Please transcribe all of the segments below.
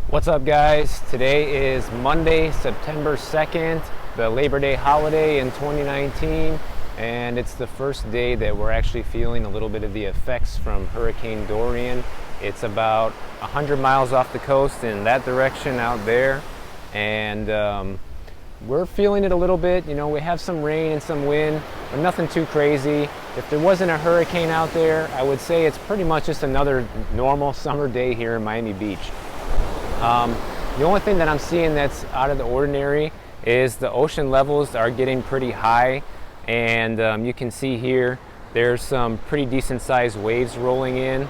What's up, guys? Today is Monday, September 2nd, the Labor Day holiday in 2019, and it's the first day that we're actually feeling a little bit of the effects from Hurricane Dorian. It's about 100 miles off the coast in that direction out there, and we're feeling it a little bit. You know, we have some rain and some wind, but nothing too crazy. If there wasn't a hurricane out there, I would say it's pretty much just another normal summer day here in Miami Beach. The only thing that I'm seeing that's out of the ordinary is the ocean levels are getting pretty high, and you can see here there's some pretty decent sized waves rolling in.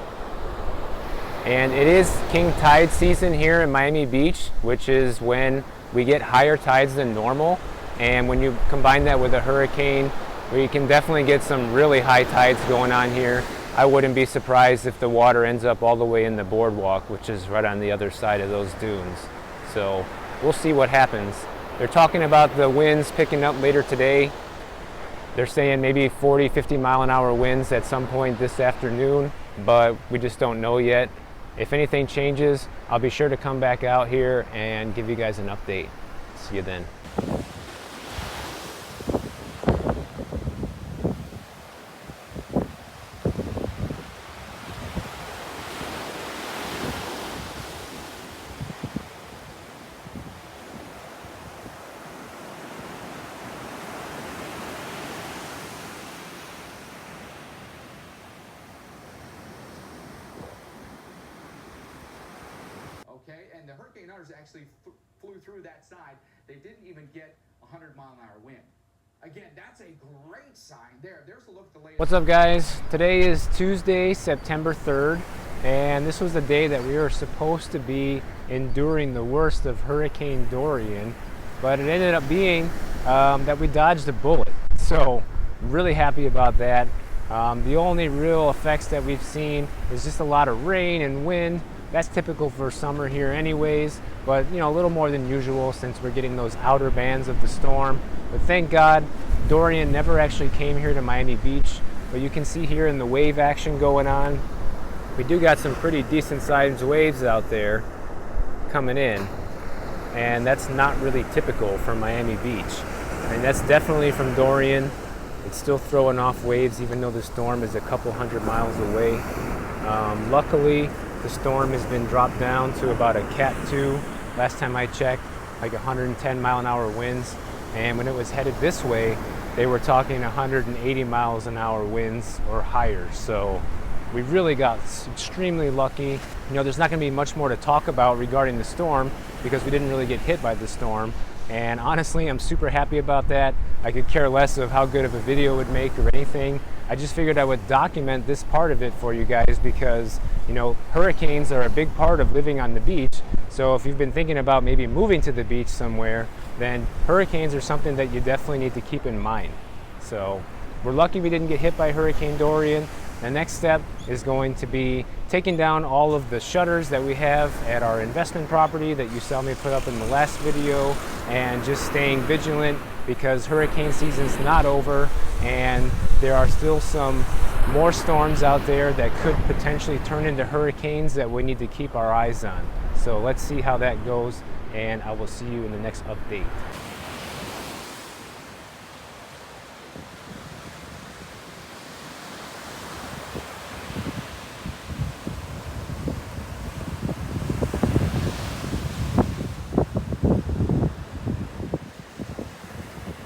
And it is king tide season here in Miami Beach, which is when we get higher tides than normal. And when you combine that with a hurricane, we can definitely get some really high tides going on here. I wouldn't be surprised if the water ends up all the way in the boardwalk, which is right on the other side of those dunes. So we'll see what happens. They're talking about the winds picking up later today. They're saying maybe 40, 50 mile an hour winds at some point this afternoon, but we just don't know yet. If anything changes, I'll be sure to come back out here and give you guys an update. See you then. Okay, and the hurricane hunters actually flew through that side. They didn't even get 100-mile-an-hour wind. Again, that's a great sign. There's a look at the latest. What's up, guys? Today is Tuesday, September 3rd, and this was the day that we were supposed to be enduring the worst of Hurricane Dorian, but it ended up being that we dodged a bullet. So, really happy about that. The only real effects that we've seen is just a lot of rain and wind. That's typical for summer here anyways, but you know, a little more than usual since we're getting those outer bands of the storm. But thank God Dorian never actually came here to Miami Beach. But you can see here in the wave action going on, we do got some pretty decent sized waves out there coming in, and that's not really typical for Miami Beach. I mean, that's definitely from Dorian. It's still throwing off waves even though the storm is a couple hundred miles away. Luckily, the storm has been dropped down to about a Cat 2. Last time I checked, like 110 mile an hour winds. And when it was headed this way, they were talking 180 miles an hour winds or higher. So we really got extremely lucky. You know, there's not going to be much more to talk about regarding the storm because we didn't really get hit by the storm. And honestly, I'm super happy about that. I could care less of how good of a video it would make or anything. I just figured I would document this part of it for you guys because, you know, hurricanes are a big part of living on the beach. So if you've been thinking about maybe moving to the beach somewhere, then hurricanes are something that you definitely need to keep in mind. So we're lucky we didn't get hit by Hurricane Dorian. The next step is going to be taking down all of the shutters that we have at our investment property that you saw me put up in the last video, and just staying vigilant because hurricane season's not over and there are still some more storms out there that could potentially turn into hurricanes that we need to keep our eyes on. So let's see how that goes, and I will see you in the next update.